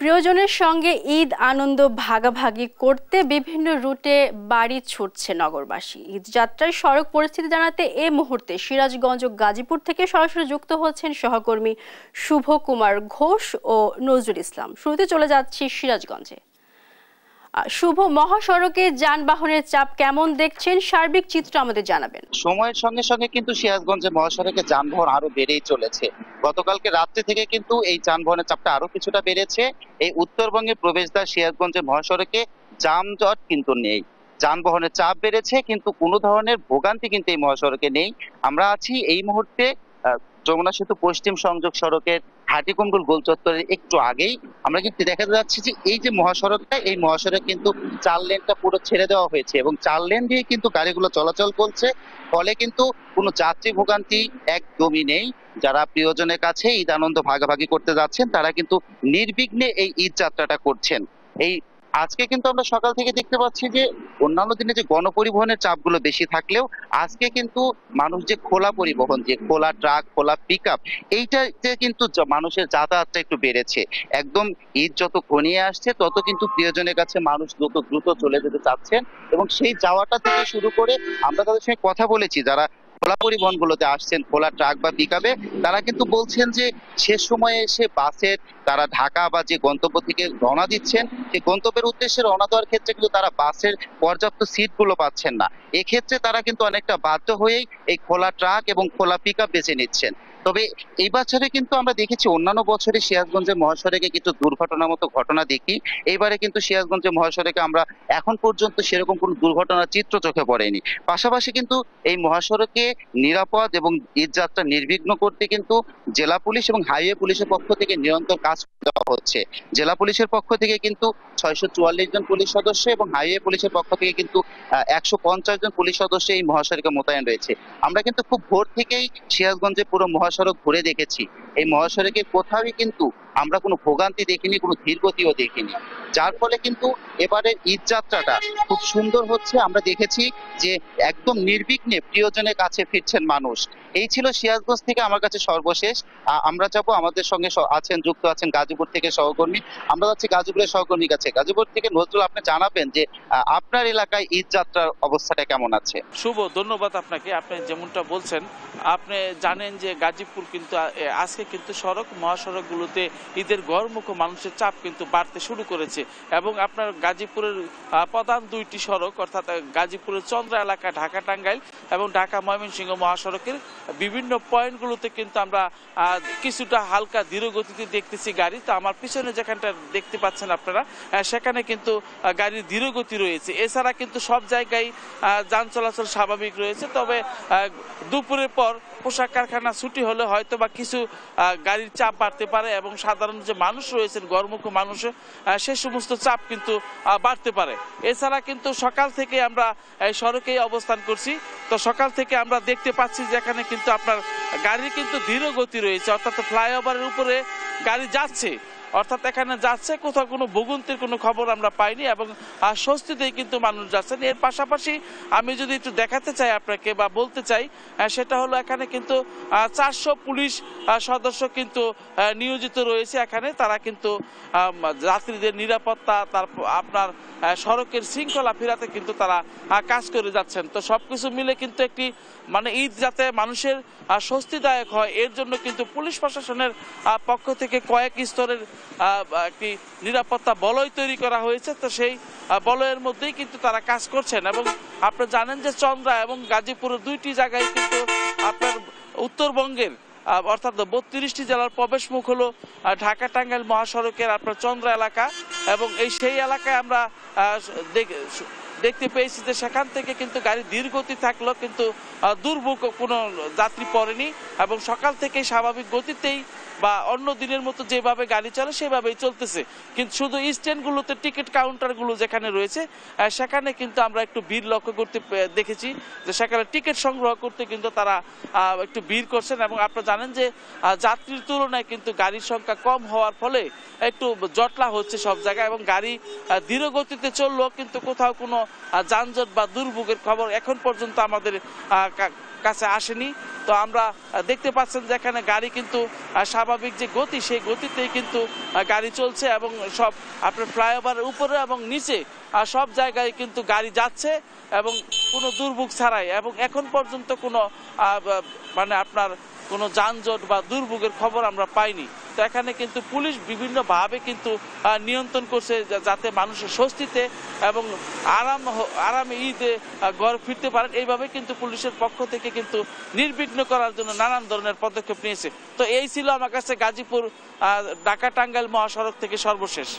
প্রিয়জনের সঙ্গে ঈদ আনন্দ ভাগাভাগি করতে বিভিন্ন রুটে বাড়ি ছুটছে নগরবাসী। ঈদ যাত্রায় সড়ক পরিস্থিতি জানাতে এই মুহূর্তে সিরাজগঞ্জ ও গাজীপুর থেকে সরাসরি যুক্ত হচ্ছেন সহকর্মী শুভ কুমার ঘোষ ও নজরুল ইসলাম। শুরুতে চলে যাচ্ছি সিরাজগঞ্জে। শুভ, মহাসড়কে যানবাহনের চাপ কেমন দেখছেন, সার্বিক চিত্র আমাদের জানাবেন। সময়ের সঙ্গে সঙ্গে কিন্তু সিরাজগঞ্জের মহাসড়কে যানবাহন আরো বেড়েই চলেছে। গতকালকে রাত্রি থেকে কিন্তু এই যানবাহনের চাপটা আরো কিছুটা বেড়েছে। এই উত্তরবঙ্গের প্রবেশদ্বার সিরাজগঞ্জের মহাসড়কে যানজট কিন্তু নেই, যানবাহনের চাপ বেড়েছে কিন্তু কোনো ধরনের ভোগান্তি কিন্তু এই মহাসড়কে নেই। আমরা আছি এই মুহূর্তে যমুনা সেতু পশ্চিম সংযোগ সড়কের হাটিকুমরুল গোল চত্বরের একটু আগেই। আমরা কিন্তু দেখা যাচ্ছে যে এই যে মহাসড়কটা, এই মহাসড়ক কিন্তু 4 লেনটা পুরো ছেড়ে দেওয়া হয়েছে এবং 4 লেন দিয়ে কিন্তু গাড়িগুলো চলাচল করছে। ফলে কিন্তু কোনো যাত্রী ভোগান্তি একদমই নেই। যারা প্রিয়জনের কাছে ঈদ আনন্দ ভাগাভাগি করতে যাচ্ছেন তারা কিন্তু নির্বিঘ্নে এই ঈদ যাত্রাটা করছেন। এই আজকে কিন্তু আমরা সকাল থেকে দেখতে পাচ্ছি যে অন্যান্য দিনে যে গণপরিবহনের চাপগুলো বেশি থাকলেও আজকে কিন্তু মানুষ যে খোলা পরিবহন, যে খোলা ট্রাক, খোলা পিক আপ, এইটাতে কিন্তু মানুষের যাতায়াতটা একটু বেড়েছে। একদম ঈদ যত ঘনিয়ে আসছে তত কিন্তু প্রিয়জনের কাছে মানুষ যত দ্রুত চলে যেতে চাচ্ছেন এবং সেই যাওয়াটা থেকে শুরু করে আমরা তাদের সঙ্গে কথা বলেছি যারা খোলা পরিবহন গুলোতে আসছেন, খোলা ট্রাক বা পিকআপে, তারা কিন্তু বলছেন যে শেষ সময়ে এসে বাসের তারা ঢাকা বা যে গন্তব্য থেকে রওনা দিচ্ছেন, সেই গন্তব্যের উদ্দেশ্যে রওনা দেওয়ার ক্ষেত্রে কিন্তু তারা বাসের পর্যাপ্ত সিট গুলো পাচ্ছেন না। এক্ষেত্রে তারা কিন্তু অনেকটা বাধ্য হয়েই এই খোলা ট্রাক এবং খোলা পিকআপ বেছে নিচ্ছেন। তবে এই বছরে কিন্তু আমরা দেখেছি অন্যান্য বছরে সিরাজগঞ্জের মহাসড়কে কিছু দুর্ঘটনার মতো ঘটনা দেখি। এইবারে কিন্তু সিরাজগঞ্জের মহাসড়কে আমরা এখন পর্যন্ত সেরকম কোনো দুর্ঘটনার চিত্র চোখে পড়েনি। পাশাপাশি কিন্তু এই মহাসড়কে নিরাপদ এবং ঈদ যাত্রা নির্বিঘ্ন করতে কিন্তু জেলা পুলিশ এবং হাইওয়ে পুলিশের পক্ষ থেকে নিরন্তর কাজ দেওয়া হচ্ছে। জেলা পুলিশের পক্ষ থেকে কিন্তু 644 জন পুলিশ সদস্য এবং হাইওয়ে পুলিশের পক্ষ থেকে কিন্তু 150 জন পুলিশ সদস্য এই মহাসড়কে মোতায়েন রয়েছে। আমরা কিন্তু খুব ভোর থেকেই সিরাজগঞ্জে পুরো মহাসড়ক ঘুরে দেখেছি। এই মহাসড়কে কোথাওই কিন্তু আমরা কোনো ভোগান্তি দেখিনি, কোনো ধীরগতিও দেখিনি, যার ফলে কিন্তু এবারে ঈদ যাত্রাটা খুব সুন্দর হচ্ছে। আমরা দেখেছি যে একদম নির্বিঘ্নে প্রিয়জনের কাছে ফিরছেন মানুষ। এই ছিল সিরাজগঞ্জ থেকে আমার কাছে সর্বশেষ। আমরা যাব, আমাদের সঙ্গে যুক্ত আছেন গাজীপুর থেকে সহকর্মী। আমরা যাচ্ছি গাজীপুরের সহকর্মীর কাছে। গাজীপুর থেকে নজরুল, আপনি জানাবেন যে আপনার এলাকায় ঈদ যাত্রার অবস্থাটা কেমন আছে? শুভ, ধন্যবাদ আপনাকে। আপনি যেমনটা বলছেন, আপনি জানেন যে গাজীপুর কিন্তু আজকে কিন্তু মহাসড়কগুলোতে ঈদের গড়মুখ মানুষের চাপ কিন্তু বাড়তে শুরু করেছে এবং আপনার গাজীপুরের প্রধান 2টি সড়ক অর্থাৎ গাজীপুরের চন্দ্রা এলাকা, ঢাকা টাঙ্গাইল এবং ঢাকা ময়মনসিংহ মহাসড়কের বিভিন্ন পয়েন্টগুলোতে কিন্তু আমরা কিছুটা হালকা ধীর গতিতে দেখতেছি গাড়ি। তো আমার পিছনে যেখানটা দেখতে পাচ্ছেন আপনারা, সেখানে কিন্তু গাড়ির ধীর গতি রয়েছে। এছাড়া কিন্তু সব জায়গায় যান চলাচল স্বাভাবিক রয়েছে। তবে দুপুরের পর পোশাক কারখানা ছুটি হলে হয়তো বা কিছু গাড়ির চাপ বাড়তে পারে এবং সাধারণ যে মানুষ রয়েছেন, গড়মুখ মানুষ, সে সমস্ত চাপ কিন্তু বাড়তে পারে। এছাড়া কিন্তু সকাল থেকে আমরা এই সড়কেই অবস্থান করছি। তো সকাল থেকে আমরা দেখতে পাচ্ছি যে এখানে কিন্তু আপনার গাড়ির কিন্তু ধীর গতি রয়েছে, অর্থাৎ ফ্লাইওভারের উপরে গাড়ি যাচ্ছে, অর্থাৎ এখানে যাচ্ছে, কোথাও কোনো ভোগান্তির কোনো খবর আমরা পাইনি এবং স্বস্তিতেই কিন্তু মানুষ যাচ্ছেন। এর পাশাপাশি আমি যদি একটু দেখাতে চাই আপনাকে বা বলতে চাই, সেটা হলো এখানে কিন্তু 400 পুলিশ সদস্য কিন্তু নিয়োজিত রয়েছে এখানে। তারা কিন্তু যাত্রীদের নিরাপত্তা, তারপর আপনার সড়কের শৃঙ্খলা ফেরাতে কিন্তু তারা কাজ করে যাচ্ছেন। তো সবকিছু মিলে কিন্তু একটি ঈদ যাতে মানুষের স্বস্তিদায়ক হয়, এর জন্য কিন্তু পুলিশ প্রশাসনের পক্ষ থেকে কয়েক স্তরের একটি নিরাপত্তা বলয় তৈরি করা হয়েছে। তো সেই বলয়ের মধ্যেই কিন্তু তারা কাজ করছেন এবং আপনারা জানেন যে চন্দ্রা এবং গাজীপুরের 2টি জায়গায় কিন্তু আপনার উত্তরবঙ্গের অর্থাৎ 32টি জেলার প্রবেশ মুখ হলো ঢাকা টাঙ্গাইল মহাসড়কের আপনার চন্দ্রা এলাকা এবং সেই এলাকায় আমরা দেখতে পেয়েছি যে সেখান থেকে কিন্তু গাড়ি ধীর গতি থাকলেও কিন্তু দুর্ভোগ কোনো যাত্রী পড়েনি এবং সকাল থেকে স্বাভাবিক গতিতেই বা অন্য দিনের মতো যেভাবে গাড়ি চলে সেভাবেই চলতেছে। কিন্তু শুধু স্ট্যান্ডগুলোতে টিকিট কাউন্টারগুলো যেখানে রয়েছে সেখানে কিন্তু আমরা একটু ভিড় লক্ষ্য করতে দেখেছি যে সেখানে টিকিট সংগ্রহ করতে কিন্তু তারা একটু ভিড় করছেন এবং আপনারা জানেন যে যাত্রীর তুলনায় কিন্তু গাড়ির সংখ্যা কম হওয়ার ফলে একটু জটলা হচ্ছে সব জায়গায় এবং গাড়ি ধীর গতিতে চললেও কিন্তু কোথাও কোনো যানজট বা দুর্ভোগের খবর এখন পর্যন্ত আমাদের কাছে আসেনি। তো আমরা দেখতে পাচ্ছেন যে এখানে গাড়ি কিন্তু স্বাভাবিক যে গতি সেই গতিতেই কিন্তু গাড়ি চলছে এবং সব আপনার ফ্লাইওভারের উপরে এবং নিচে সব জায়গায় কিন্তু গাড়ি যাচ্ছে এবং কোনো দুর্ভোগ ছাড়াই, এবং এখন পর্যন্ত কোনো মানে আপনার কোনো যানজট বা দুর্ভোগের খবর আমরা পাইনি। তো এখানে কিন্তু পুলিশ বিভিন্নভাবে কিন্তু নিয়ন্ত্রণ করছে যাতে মানুষের স্বস্তিতে এবং আরামে ঈদে ঘর ফিরতে পারেন, এইভাবে কিন্তু পুলিশের পক্ষ থেকে কিন্তু নির্বিঘ্ন করার জন্য নানান ধরনের পদক্ষেপ নিয়েছে। তো এই ছিল আমার কাছে গাজীপুর ঢাকা টাঙ্গাইল মহাসড়ক থেকে সর্বশেষ।